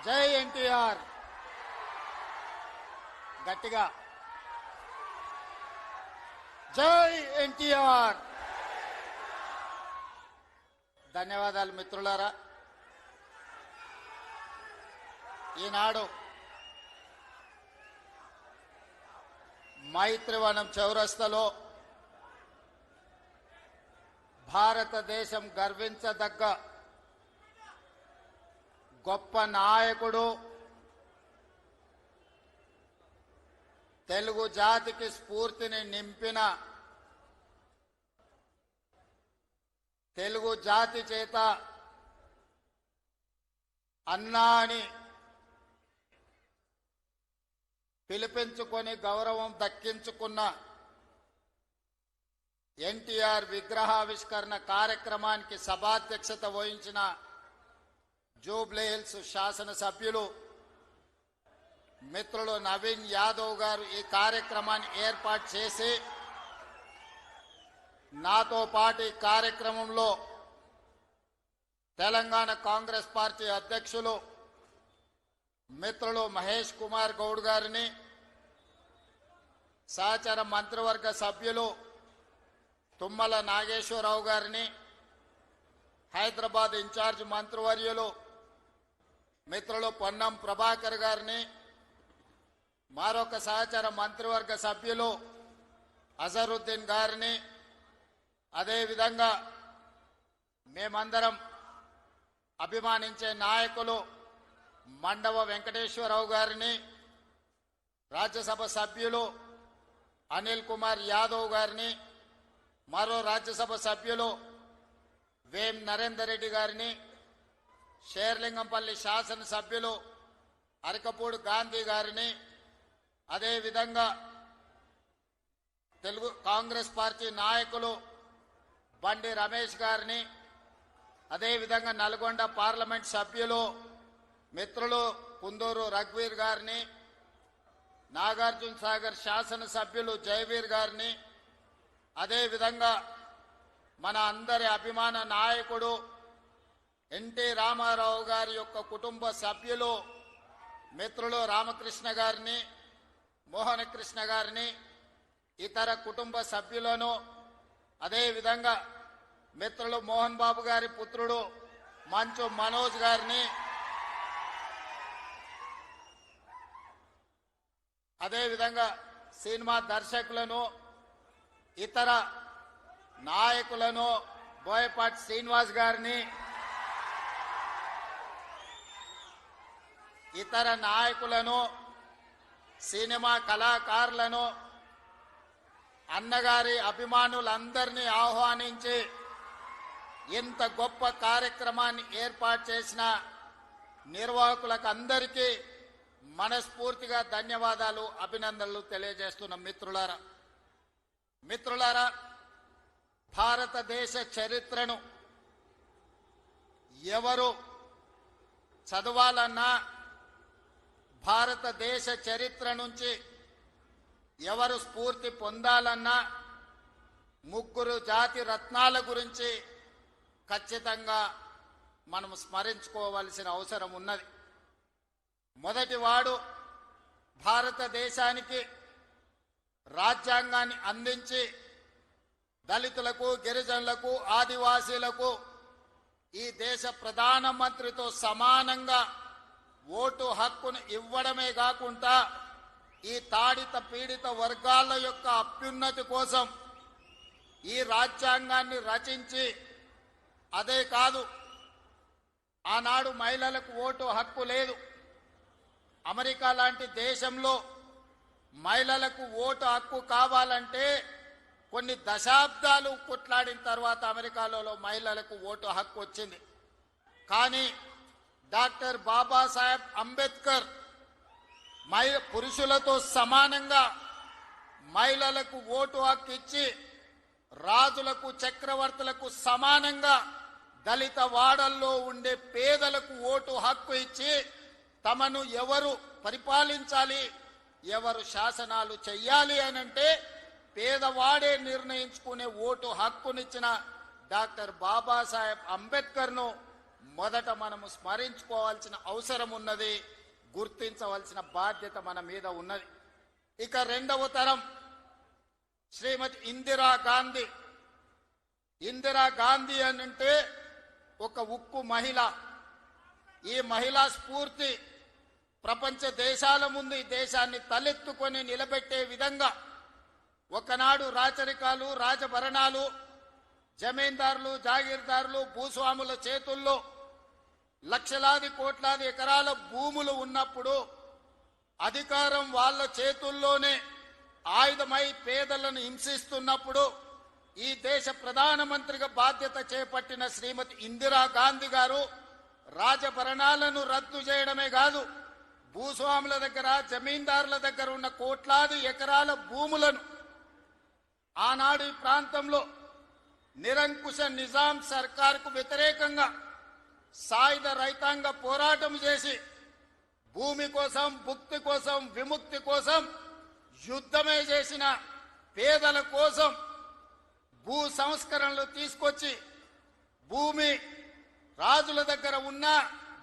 జై ఎన్టీఆర్. గట్టిగా జై ఎన్టీఆర్. ధన్యవాదాలు మిత్రులారా. ఈనాడు మైత్రివనం చౌరస్తాలో భారతదేశం గర్వించదగ్గ గొప్ప నాయకుడు, తెలుగు జాతికి స్ఫూర్తిని నింపిన, తెలుగు జాతి చేత అన్నా అని పిలిపించుకొని గౌరవం దక్కించుకున్న ఎన్టీఆర్ విగ్రహావిష్కరణ కార్యక్రమానికి సభాధ్యక్షత వహించిన జూబ్లీహిల్స్ శాసనసభ్యులు మిత్రులు నవీన్ యాదవ్ గారు ఈ కార్యక్రమాన్ని ఏర్పాటు చేసి నాతో పాటు ఈ కార్యక్రమంలో తెలంగాణ కాంగ్రెస్ పార్టీ అధ్యక్షులు మిత్రులు మహేష్ కుమార్ గౌడ్ గారిని, సహచర మంత్రివర్గ సభ్యులు తుమ్మల నాగేశ్వరరావు గారిని, హైదరాబాద్ ఇన్ఛార్జ్ మంత్రివర్యులు మిత్రులు పొన్నం ప్రభాకర్ గారిని, మరొక సహచర మంత్రివర్గ సభ్యులు అజరుద్దీన్ గారిని, అదేవిధంగా మేమందరం అభిమానించే నాయకులు మండవ వెంకటేశ్వరరావు గారిని, రాజ్యసభ సభ్యులు అనిల్ కుమార్ యాదవ్ గారిని, మరో రాజ్యసభ సభ్యులు వేం నరేందర్ రెడ్డి గారిని, షేర్లింగంపల్లి శాసనసభ్యులు అరకపూడి గాంధీ గారిని, అదేవిధంగా తెలుగు కాంగ్రెస్ పార్టీ నాయకులు బండి రమేష్ గారిని, అదేవిధంగా నల్గొండ పార్లమెంట్ సభ్యులు మిత్రులు కుందూరు రఘువీర్ గారిని, నాగార్జున సాగర్ శాసనసభ్యులు జయవీర్ గారిని, అదేవిధంగా మన అందరి అభిమాన నాయకుడు ఎన్టీ రామారావు గారి యొక్క కుటుంబ సభ్యులు మిత్రులు రామకృష్ణ గారిని, మోహనకృష్ణ గారిని, ఇతర కుటుంబ సభ్యులను, అదేవిధంగా మిత్రులు మోహన్ బాబు గారి పుత్రుడు మంచు మనోజ్ గారిని, అదేవిధంగా సినిమా దర్శకులను, ఇతర నాయకులను, బోయపాటి శ్రీనివాస్ గారిని, ఇతర నాయకులను, సినిమా కళాకారులను, అన్నగారి అభిమానులందరినీ ఆహ్వానించి ఇంత గొప్ప కార్యక్రమాన్ని ఏర్పాటు చేసిన నిర్వాహకులకు అందరికీ మనస్ఫూర్తిగా ధన్యవాదాలు, అభినందనలు తెలియజేస్తున్నాం. మిత్రులారా, భారతదేశ చరిత్రను ఎవరు చదవాలన్నా, భారతదేశ చరిత్ర నుంచి ఎవరు స్ఫూర్తి పొందాలన్నా ముగ్గురు జాతి రత్నాల గురించి ఖచ్చితంగా మనం స్మరించుకోవాల్సిన అవసరం ఉన్నది. మొదటివాడు భారతదేశానికి రాజ్యాంగాన్ని అందించి దళితులకు, గిరిజనులకు, ఆదివాసీలకు ఈ దేశ ప్రధానమంత్రితో సమానంగా ఓటు హక్కును ఇవ్వడమే కాకుండా ఈ తాడిత పీడిత వర్గాల యొక్క అభ్యున్నతి కోసం ఈ రాజ్యాంగాన్ని రచించి, అదే కాదు ఆనాడు మహిళలకు ఓటు హక్కు లేదు. అమెరికా లాంటి దేశంలో మహిళలకు ఓటు హక్కు కావాలంటే కొన్ని దశాబ్దాలు కొట్లాడిన తర్వాత అమెరికాలో మహిళలకు ఓటు హక్కు వచ్చింది. కానీ డాక్టర్ బాబాసాహెబ్ అంబేద్కర్ పురుషులతో సమానంగా మహిళలకు ఓటు హక్కు ఇచ్చి, రాజులకు, చక్రవర్తులకు సమానంగా దళిత వాడల్లో ఉండే పేదలకు ఓటు హక్కు ఇచ్చి తమను ఎవరు పరిపాలించాలి, ఎవరు శాసనాలు చెయ్యాలి అనంటే పేదవాడే నిర్ణయించుకునే ఓటు హక్కునిచ్చిన డాక్టర్ బాబాసాహెబ్ అంబేద్కర్ను మొదట మనము స్మరించుకోవాల్సిన అవసరం ఉన్నది, గుర్తించవలసిన బాధ్యత మన మీద ఉన్నది. ఇక రెండవ తరం శ్రీమతి ఇందిరాగాంధీ. ఇందిరాగాంధీ అంటే ఒక ఉక్కు మహిళ. ఈ మహిళా స్ఫూర్తి ప్రపంచ దేశాల ముందు ఈ దేశాన్ని తలెత్తుకొని నిలబెట్టే విధంగా ఒకనాడు రాచరికాలు, రాజభరణాలు, జమీందారులు, జాగీర్దారులు, భూస్వాముల చేతుల్లో లక్షలాది కోట్లాది ఎకరాల భూములు ఉన్నప్పుడు అధికారం వాళ్ళ చేతుల్లోనే ఆయుధమై పేదలను హింసిస్తున్నప్పుడు ఈ దేశ ప్రధానమంత్రిగా బాధ్యత చేపట్టిన శ్రీమతి ఇందిరాగాంధీ గారు రాజభరణాలను రద్దు చేయడమే కాదు, భూస్వాముల దగ్గర, జమీందారుల దగ్గర ఉన్న కోట్లాది ఎకరాల భూములను ఆనాడు ఈ ప్రాంతంలో నిరంకుశ నిజాం సర్కార్కు వ్యతిరేకంగా సాయుధ రైతాంగ పోరాటం చేసి భూమి కోసం, భుక్తి కోసం, విముక్తి కోసం యుద్ధమే చేసిన పేదల కోసం భూ సంస్కరణలు తీసుకొచ్చి భూమి రాజుల దగ్గర ఉన్న,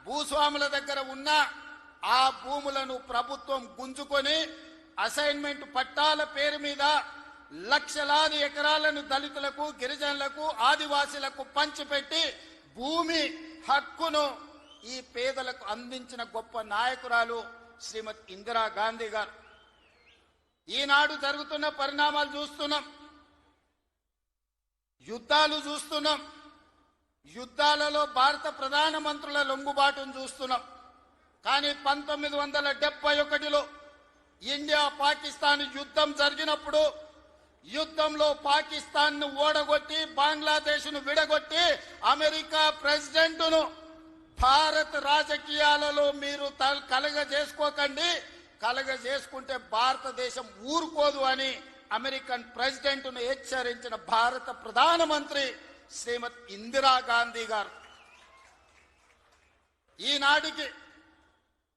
భూస్వాముల దగ్గర ఉన్న ఆ భూములను ప్రభుత్వం గుంజుకొని అసైన్మెంట్ పట్టాల పేరు మీద లక్షలాది ఎకరాలను దళితులకు, గిరిజనులకు, ఆదివాసీలకు పంచిపెట్టి భూమి హక్కును ఈ పేదలకు అందించిన గొప్ప నాయకురాలు శ్రీమతి ఇందిరాగాంధీ గారు. ఈనాడు జరుగుతున్న పరిణామాలు చూస్తున్నాం, యుద్ధాలు చూస్తున్నాం, యుద్ధాలలో భారత ప్రధానమంత్రుల లొంగుబాటును చూస్తున్నాం. కానీ 1971లో ఇండియా పాకిస్తాన్ యుద్ధం జరిగినప్పుడు యుద్ధంలో పాకిస్తాన్ను ఓడగొట్టి బంగ్లాదేశ్ను విడగొట్టి అమెరికా ప్రెసిడెంట్ను భారత్ రాజకీయాలలో మీరు కలగజేసుకోకండి, కలగజేసుకుంటే భారతదేశం ఊరుకోదు అని అమెరికన్ ప్రెసిడెంట్ను హెచ్చరించిన భారత ప్రధానమంత్రి శ్రీమతి ఇందిరాగాంధీ గారు. ఈనాటికి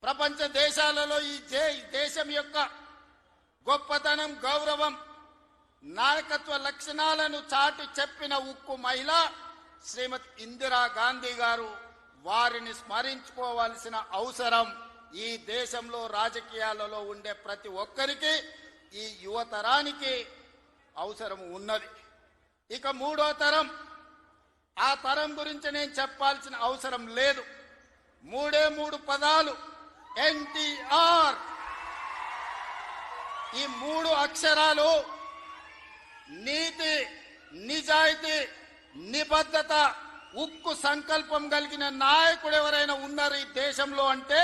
ప్రపంచ దేశాలలో ఈ దేశం యొక్క గొప్పతనం, గౌరవం, నాయకత్వ లక్షణాలను చాటి చెప్పిన ఉక్కు మహిళ శ్రీమతి ఇందిరాగాంధీ గారు. వారిని స్మరించుకోవాల్సిన అవసరం ఈ దేశంలో రాజకీయాలలో ఉండే ప్రతి ఒక్కరికి, ఈ యువతరానికి అవసరం ఉన్నది. ఇక మూడో తరం, ఆ తరం గురించి నేను చెప్పాల్సిన అవసరం లేదు. మూడు పదాలు, ఎన్టీఆర్. ఈ 3 అక్షరాలు నీతి, నిజాయితీ, నిబద్ధత, ఉక్కు సంకల్పం కలిగిన నాయకుడు ఎవరైనా ఉన్నారు ఈ దేశంలో అంటే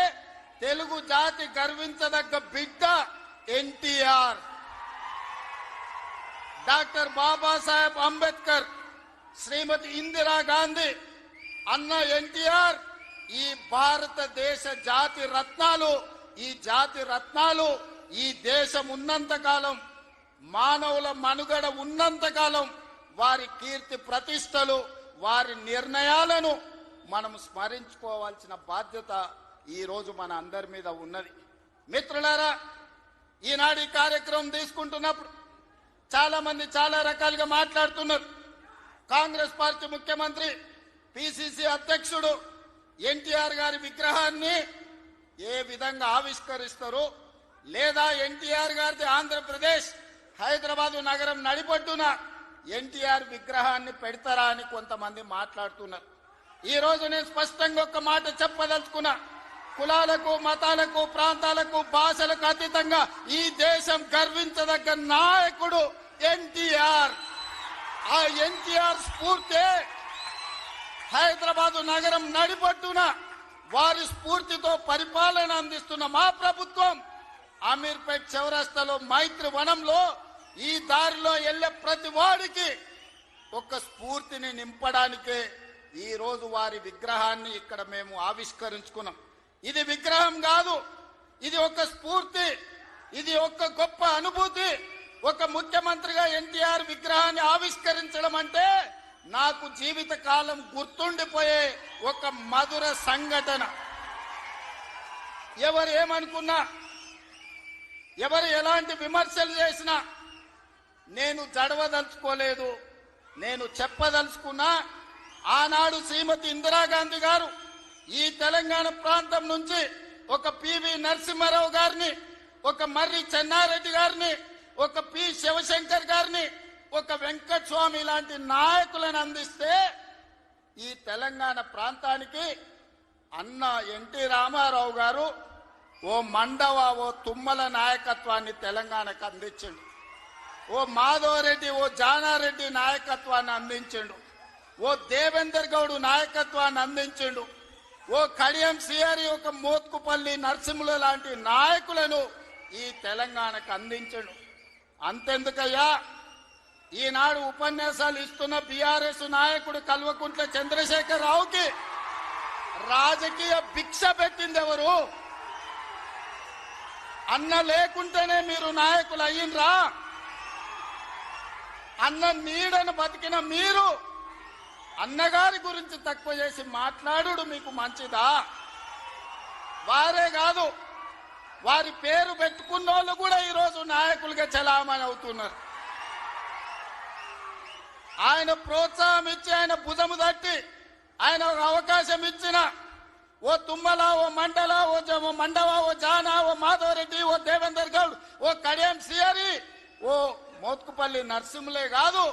తెలుగు జాతి గర్వించదగ్గ బిడ్డ ఎన్టీఆర్. డాక్టర్ బాబాసాహెబ్ అంబేద్కర్, శ్రీమతి ఇందిరాగాంధీ, అన్న ఎన్టీఆర్ ఈ భారతదేశ జాతి రత్నాలు. ఈ జాతి రత్నాలు ఈ దేశం ఉన్నంతకాలం, మానవుల మనుగడ ఉన్నంతకాలం వారి కీర్తి ప్రతిష్టలు, వారి నిర్ణయాలను మనం స్మరించుకోవాల్సిన బాధ్యత ఈ రోజు మన అందరి మీద ఉన్నది. మిత్రులారా, ఈనాడు ఈ కార్యక్రమం తీసుకుంటున్నప్పుడు చాలా మంది చాలా రకాలుగా మాట్లాడుతున్నారు. కాంగ్రెస్ పార్టీ ముఖ్యమంత్రి, పిసిసి అధ్యక్షుడు ఎన్టీఆర్ గారి విగ్రహాన్ని ఏ విధంగా ఆవిష్కరిస్తారు, లేదా ఎన్టీఆర్ గారిది ఆంధ్రప్రదేశ్ హైదరాబాదు నగరం నడిపొడ్డున ఎన్టీఆర్ విగ్రహాన్ని పెడతారా అని కొంతమంది మాట్లాడుతున్నారు. ఈ రోజు నేను స్పష్టంగా ఒక మాట చెప్పదలుచుకున్నా. కులాలకు, మతాలకు, ప్రాంతాలకు, భాషలకు అతీతంగా ఈ దేశం గర్వించదగ్గ నాయకుడు ఎన్టీఆర్. ఆ ఎన్టీఆర్ స్ఫూర్తి హైదరాబాదు నగరం నడిపొట్టున వారి స్ఫూర్తితో పరిపాలన అందిస్తున్న మా ప్రభుత్వం అమీర్పేట్ చౌరస్తాలో మైత్రి వనంలో ఈ దారిలో వెళ్లే ప్రతి వాడికి ఒక స్ఫూర్తిని నింపడానికే ఈ రోజు వారి విగ్రహాన్ని ఇక్కడ మేము ఆవిష్కరించుకున్నాం. ఇది విగ్రహం కాదు, ఇది ఒక స్ఫూర్తి, ఇది ఒక గొప్ప అనుభూతి. ఒక ముఖ్యమంత్రిగా ఎన్టీఆర్ విగ్రహాన్ని ఆవిష్కరించడం అంటే నాకు జీవిత కాలం గుర్తుండిపోయే ఒక మధుర సంఘటన. ఎవరు ఏమనుకున్నా, ఎవరు ఎలాంటి విమర్శలు చేసినా నేను జడవదలుచుకోలేదు. నేను చెప్పదలుచుకున్నా ఆనాడు శ్రీమతి ఇందిరాగాంధీ గారు ఈ తెలంగాణ ప్రాంతం నుంచి ఒక పివి నరసింహారావు గారిని, ఒక మర్రి చెన్నారెడ్డి గారిని, ఒక పి శివశంకర్ గారిని, ఒక వెంకటస్వామి లాంటి నాయకులను అందిస్తే ఈ తెలంగాణ ప్రాంతానికి అన్న ఎన్టీ రామారావు గారు ఓ మండవ, ఓ తుమ్మల నాయకత్వాన్ని తెలంగాణకు అందించిండు. ఓ మాధవరెడ్డి, ఓ జానారెడ్డి నాయకత్వాన్ని అందించిండు. ఓ దేవేందర్ గౌడ్ నాయకత్వాన్ని అందించిండు. ఓ కడియం సిఆరి, ఒక మోత్కుపల్లి నరసింహుల లాంటి నాయకులను ఈ తెలంగాణకు అందించడు. అంతెందుకయ్యా, ఈనాడు ఉపన్యాసాలు ఇస్తున్న బీఆర్ఎస్ నాయకుడు కల్వకుంట్ల చంద్రశేఖర్ రావుకి రాజకీయ భిక్ష పెట్టింది ఎవరు? అన్న లేకుంటేనే మీరు నాయకులు అయ్యిండ్రా? అన్న నీడను బతికిన మీరు అన్నగారి గురించి తక్కువ చేసి మాట్లాడు మీకు మంచిదా? వారే కాదు, వారి పేరు పెట్టుకున్న వాళ్ళు కూడా ఈరోజు నాయకులుగా చలామణి అవుతున్నారు. ఆయన ప్రోత్సాహం ఇచ్చి, ఆయన భుజము తట్టి, ఆయన ఒక అవకాశం ఇచ్చిన ఓ తుమ్మల, ఓ మండల, ఓ మండవ, ఓ జానా, ఓ మాధవరెడ్డి, ఓ దేవేందర్ గౌడ్, ఓ కడియం సిఆరి, ఓ మోత్కుపల్లి నరసింహులే కాదు,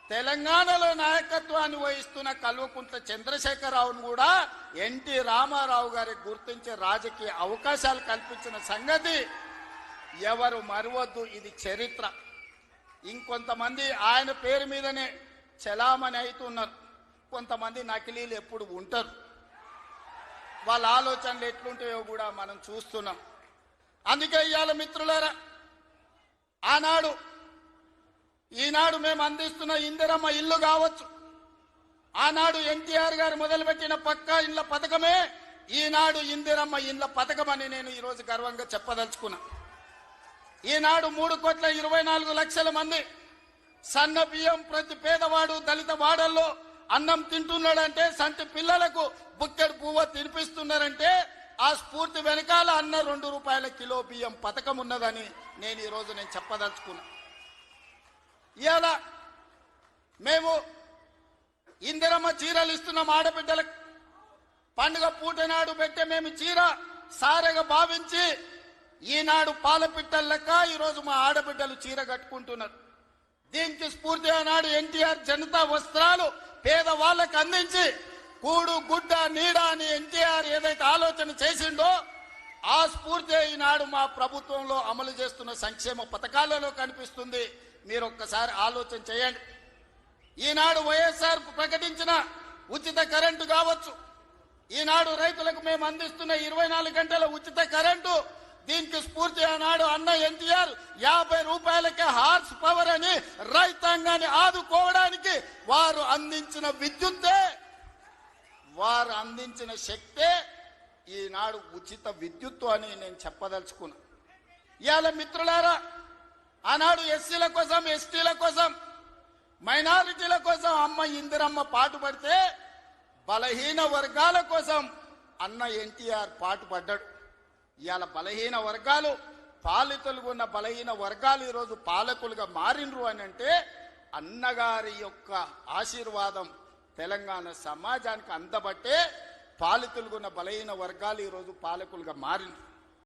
తెలంగాణలో నాయకత్వాన్ని వహిస్తున్న కల్వకుంట్ల చంద్రశేఖరరావును కూడా ఎన్టీ రామారావు గారికి గుర్తించే రాజకీయ అవకాశాలు కల్పించిన సంగతి ఎవరు మరవద్దు. ఇది చరిత్ర. ఇంకొంతమంది ఆయన పేరు మీదనే చలామణి అవుతున్నారు. కొంతమంది నకిలీలు ఎప్పుడు ఉంటారు. వాళ్ళ ఆలోచనలు ఎట్లుంటాయో కూడా మనం చూస్తున్నాం. అందుకే ఇవాళ మిత్రులారా, ఈనాడు మేము అందిస్తున్న ఇందిరమ్మ ఇల్లు కావచ్చు, ఆనాడు ఎన్టీఆర్ గారు మొదలుపెట్టిన పక్కా ఇళ్ల పథకమే ఈనాడు ఇందిరమ్మ ఇళ్ల పథకం అని నేను ఈరోజు గర్వంగా చెప్పదలుచుకున్నా. ఈనాడు 3,24,00,000 మంది సన్న బియ్యం ప్రతి పేదవాడు దళిత వాడల్లో అన్నం తింటున్నాడంటే, సంటి పిల్లలకు బుక్కెడు పువ్వు తినిపిస్తున్నారంటే ఆ స్ఫూర్తి వెనకాల అన్న 2 రూపాయల కిలో బియ్యం పథకం ఉన్నదని నేను ఈరోజు చెప్పదలుచుకున్నా. ఇవాళ మేము ఇందిరమ్మ చీరలు ఇస్తున్నాం ఆడబిడ్డలకు. పండుగ పూట నాడు పెట్టే మేము చీర సారెగా భావించి ఈనాడు పాలపిట్టల లెక్క ఈరోజు మా ఆడబిడ్డలు చీర కట్టుకుంటున్నారు. దీనికి స్ఫూర్తి ఆనాడు ఎన్టీఆర్ జనతా వస్త్రాలు పేదవాళ్ళకు అందించి కూడు గుడ్డ నీడ అని ఎన్టీఆర్ ఏదైతే ఆలోచన చేసిండో ఆ స్ఫూర్తి ఈనాడు మా ప్రభుత్వంలో అమలు చేస్తున్న సంక్షేమ పథకాలలో కనిపిస్తుంది. మీరు ఒక్కసారి ఆలోచన చేయండి. ఈనాడు వైఎస్ఆర్ ప్రకటించిన ఉచిత కరెంటు కావచ్చు, ఈనాడు రైతులకు మేము అందిస్తున్న 24 గంటల ఉచిత కరెంటు, దీనికి స్ఫూర్తి ఆనాడు అన్న ఎన్టీఆర్ 50 రూపాయలకే హార్స్ పవర్ అని రైతాంగాన్ని ఆదుకోవడానికి వారు అందించిన విద్యుత్తే, వారు అందించిన శక్తే ఈనాడు ఉచిత విద్యుత్తు అని నేను చెప్పదలుచుకున్నా. ఇవాళ మిత్రులారా, ఆనాడు ఎస్సీల కోసం, ఎస్టీల కోసం, మైనారిటీల కోసం అమ్మ ఇందిరమ్మ పాటుపడితే బలహీన వర్గాల కోసం అన్న ఎన్టీఆర్ పాటుపడ్డాడు. ఇవాళ బలహీన వర్గాలు, పాలితులుగా ఉన్న బలహీన వర్గాలు ఈరోజు పాలకులుగా మారినరు అని అంటే అన్నగారి యొక్క ఆశీర్వాదం తెలంగాణ సమాజానికి అందబట్టే పాలితులుగా ఉన్న బలహీన వర్గాలు ఈరోజు పాలకులుగా మారినరు.